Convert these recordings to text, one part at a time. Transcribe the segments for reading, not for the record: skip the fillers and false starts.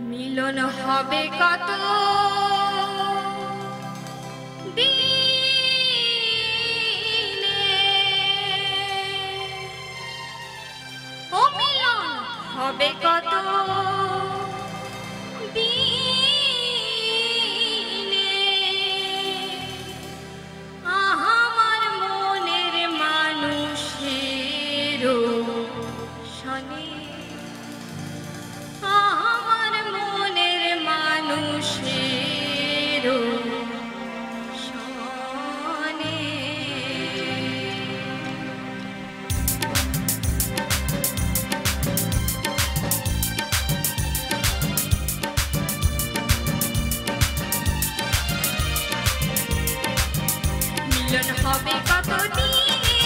মিলন হবে কত দিনে, ও মিলন হবে কত দিনে, আমার মনের মানুষের শনে, আমার মনের মানুষের শনে। মিলন হবে কত দিনে,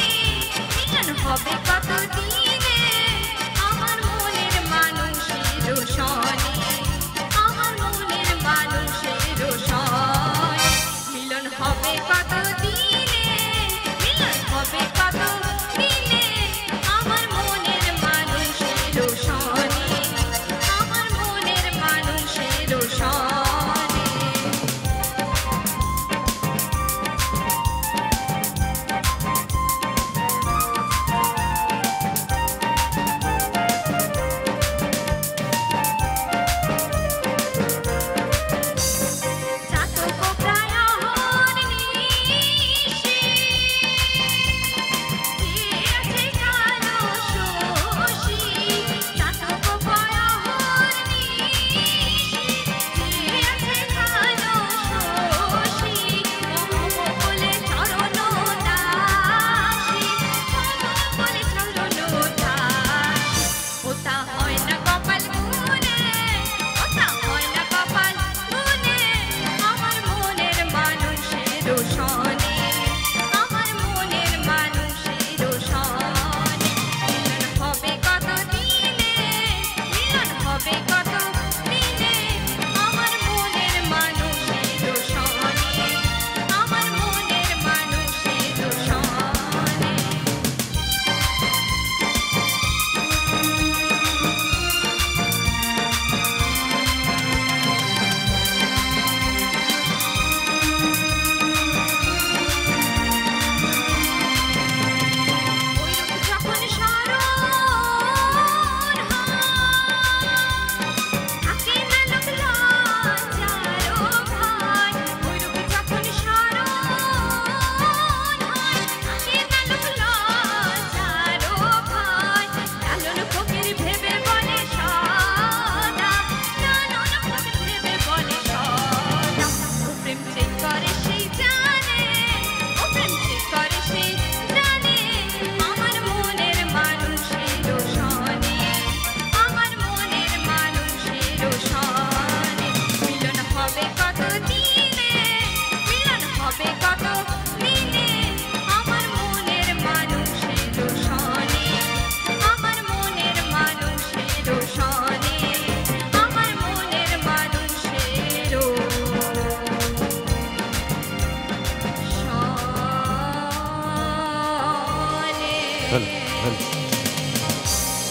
মিলন হবে কত দিনে, আমার মনের মানুষের শনে, আমার মনের মানুষের শনে। মিলন হবে কত দিনে, মিলন হবে কত দিনে, আমার মনের মানুষের শনে, আমার মনের মানুষের শনে।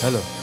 Hello.